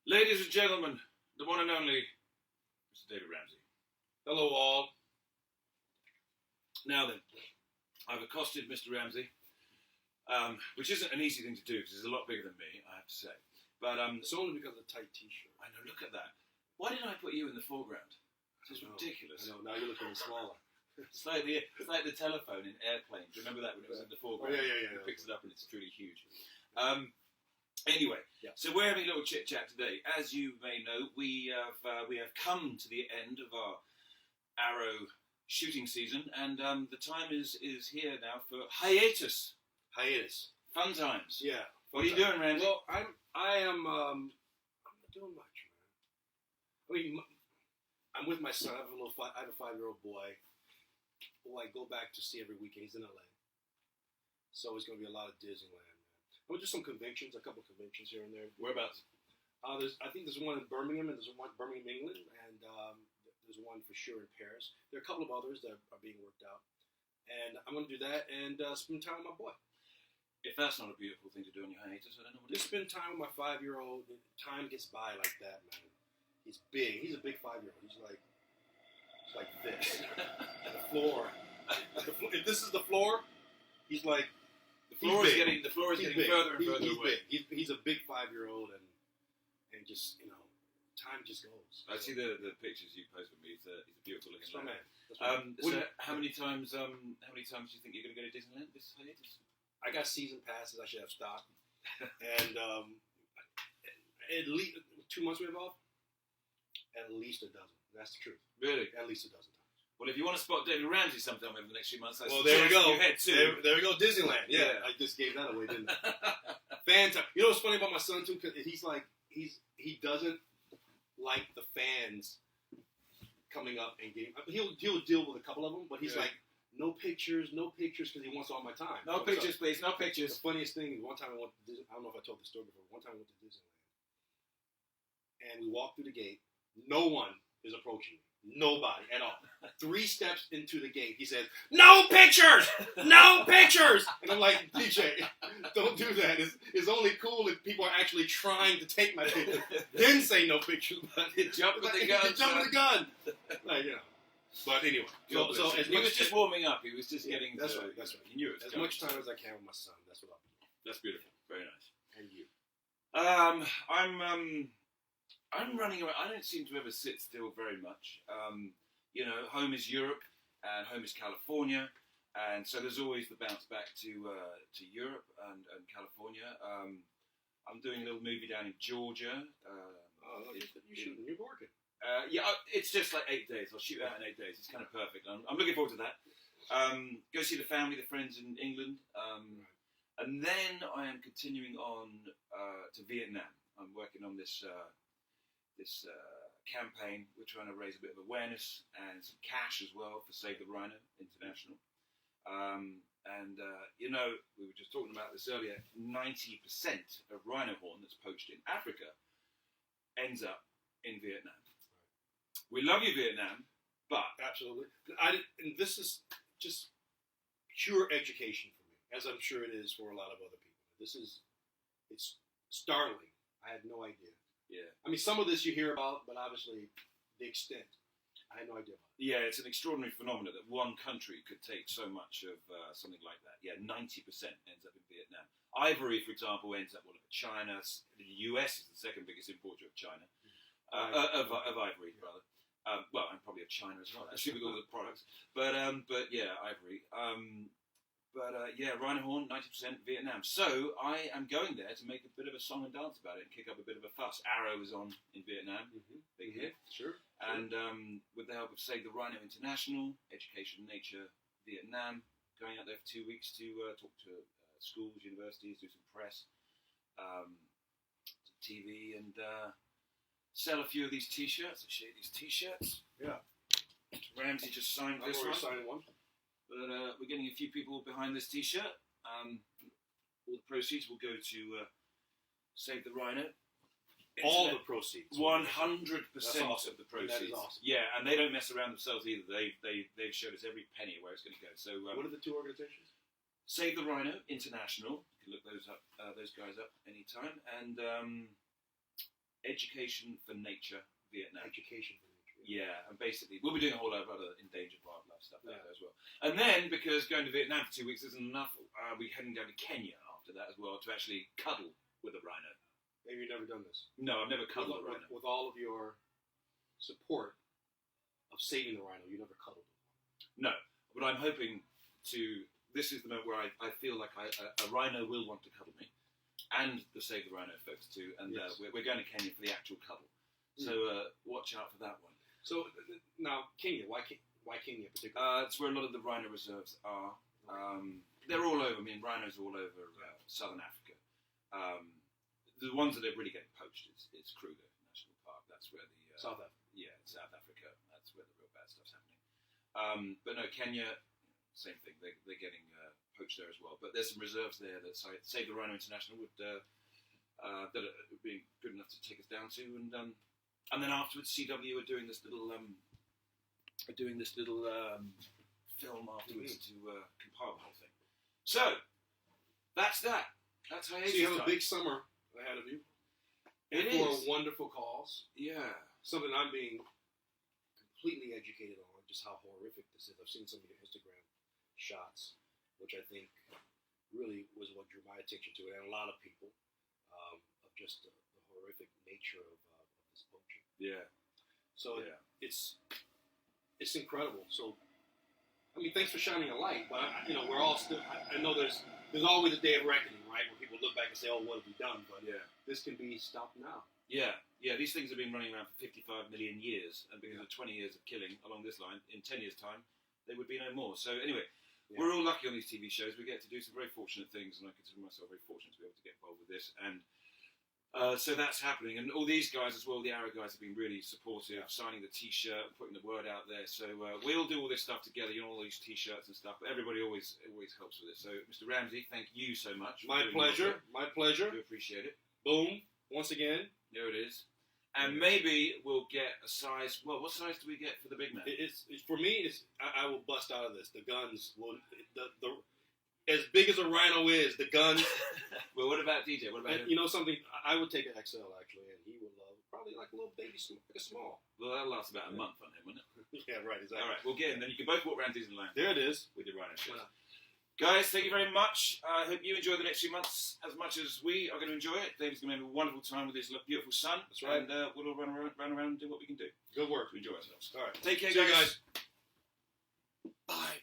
Ladies and gentlemen, the one and only Mr. David Ramsey. Hello, all. Now then, I've accosted Mr. Ramsey, which isn't an easy thing to do because he's a lot bigger than me, I have to say. But It's only because of the tight T-shirt. I know, look at that. Why didn't I put you in the foreground? This is ridiculous. I know. Now you're looking smaller. It's like the telephone in airplanes. Remember that when it was in the foreground? Yeah. It picks it up and it's truly huge. Anyway, Yeah. so we're having a little chit chat today. As you may know, we have come to the end of our arrow shooting season, and the time is here now for hiatus. Hiatus. Fun times. Yeah. What are you doing, Randy? Well, I'm not doing much, man. I mean, I'm with my son. I have a 5-year-old boy who I go back to see every weekend. He's in LA, so it's going to be a lot of Disneyland. I went to some conventions, a couple of conventions here and there. Whereabouts? I think there's one in Birmingham, and there's one in Birmingham, England, and there's one for sure in Paris. There are a couple of others that are being worked out, and I'm going to do that and spend time with my boy. If that's not a beautiful thing to do on your hiatus, I don't know what it Just is. spend time with my 5-year-old. Time gets by like that, man. He's big. He's a big 5-year-old. He's like this. The floor. If this is the floor, he's like. The floor is big. getting He's further and big. further He's away. big. He's a big 5-year-old, and just time just goes. I see the pictures you post with me. He's a beautiful looking That's my man. man. That's my man. So how many times do you think you're going to go to Disneyland this hiatus? I got season passes. I should have stopped. And at least 2 months we have off. At least a dozen. That's the truth. Really? At least a dozen times. Well, if you want to spot David Ramsey sometime over the next few months, I Well, there we suggest go. you head to. There we go. Disneyland. Yeah. Yeah. I just gave that away, didn't I? Fantastic. You know what's funny about my son too? Cause he doesn't like the fans coming up and getting. He'll deal with a couple of them, but he's Yeah. like, no pictures, because he wants all my time. No pictures, please. No pictures. The funniest thing is one time I went to Disney. I don't know if I told the story before. One time I went to Disneyland, and we walked through the gate. No one is approaching me. Nobody at all. 3 steps into the gate, he says, "No pictures! No pictures!" And I'm like, DJ, don't do that. It's only cool if people are actually trying to take my picture. Then say no pictures. But Jumping the gun. Jumping the gun. Like, But anyway, so as he much was just warming up. He was just getting. That's right. That's right. He knew it. As much time as I can with my son. That's what I'll do. That's beautiful. Very nice. And you. I'm running around. I don't seem to ever sit still very much. Home is Europe and home is California, and so there's always the bounce back to Europe and California. I'm doing a little movie down in Georgia. You shouldn't. You're working. It's just like 8 days. I'll shoot out in 8 days. It's kind of perfect. I'm looking forward to that. Go see the family, the friends in England, and then I am continuing on to Vietnam. I'm working on this campaign. We're trying to raise a bit of awareness and some cash as well for Save the Rhino International. We were just talking about this earlier. 90% of rhino horn that's poached in Africa ends up in Vietnam. We love you, Vietnam, but Absolutely. And this is just pure education for me, as I'm sure it is for a lot of other people. It's startling. I had no idea. yeah. I mean, some of this you hear about, but obviously the extent, I had no idea about. Yeah, it's an extraordinary phenomenon that one country could take so much of something like that. Yeah, 90% ends up in Vietnam. Ivory, for example, ends up China. The US is the second biggest importer of China, of ivory, rather. And probably of China as well, actually, with all the products. But yeah, ivory. Rhino horn, 90% Vietnam. So I am going there to make a bit of a song and dance about it and kick up a bit of a fuss. Arrow is on in Vietnam, big hit. Sure. And with the help of Save the Rhino International, Education Nature Vietnam, going out there for 2 weeks to talk to schools, universities, do some press, TV, and sell a few of these T-shirts. I'll show you these T-shirts. Yeah. Ramsey just signed I've this already one. signed one. But we're getting a few people behind this T-shirt. All the proceeds will go to Save the Rhino. All the proceeds. 100% awesome. of the proceeds. That is awesome. Yeah, and they don't mess around themselves either. They've showed us every penny where it's going to go. So What are the two organizations? Save the Rhino International. You can look those guys up anytime. And Education for Nature, Vietnam. Education for nature. Yeah, and basically we'll be doing a whole lot of other endangered wildlife stuff out Yeah. there as well. And then, because going to Vietnam for 2 weeks isn't enough, we're heading down to Kenya after that as well to actually cuddle with a rhino. Maybe you've never done this. No, I've never cuddled a rhino. With all of your support of saving the rhino, you never cuddled it. No, but I'm hoping to. This is the moment where I feel like a rhino will want to cuddle me, and the Save the Rhino folks too. And Yes. we're going to Kenya for the actual cuddle. So watch out for that one. So now Kenya, why Kenya in particular? It's where a lot of the rhino reserves are. They're all over. I mean, rhinos are all over southern Africa. The ones that are really getting poached is Kruger National Park. That's where the South Africa. Yeah, South Africa. That's where the real bad stuff's happening. But no, Kenya, same thing. They're getting poached there as well. But there's some reserves there that Save the Rhino International would that are being good enough to take us down to, and then afterwards, CW are doing this little film afterwards to compile the whole thing. So that's that. That's how. So you have a big summer ahead of you. It for is. wonderful cause. Yeah. Something I'm being completely educated on, just how horrific this is. I've seen some of your Instagram shots, which I think really was what drew my attention to it, and a lot of people, of just the horrific nature of this poaching. Yeah. So Yeah. it's incredible. So, I mean, thanks for shining a light. But we're all still. I know there's always a day of reckoning, right? Where people look back and say, "Oh, what have we done?" But Yeah. this can be stopped now. Yeah. Yeah. These things have been running around for 55 million years, and because of 20 years of killing along this line, in 10 years' time, there would be no more. So anyway. Yeah. We're all lucky on these TV shows. We get to do some very fortunate things, and I consider myself very fortunate to be able to get involved with this. And so that's happening. And all these guys as well, the Arrow guys, have been really supportive, signing the T-shirt, putting the word out there. So we'll do all this stuff together, all these T-shirts and stuff. But everybody always helps with this. So, Mr. Ramsey, thank you so much. My pleasure. My pleasure. I do appreciate it. Boom. Once again. There it is. And maybe we'll get a size. Well, what size do we get for the big man? It's for me. I will bust out of this. The guns will the as big as a rhino is. The guns. Well, what about DJ? What about him? You know something? I would take an XL actually, and he would love probably like a little baby, like a small. Well, that'll last about a month on him, won't it? Yeah, right. Exactly. All right, we'll get him. Then you can both walk around Disneyland There it is. with your rhino shirts. Wow. Guys, thank you very much. I hope you enjoy the next few months as much as we are going to enjoy it. David's going to have a wonderful time with his beautiful son. That's right. And we'll all run around and do what we can do Good work. to enjoy ourselves. All right. Take care, See you guys. guys. Bye.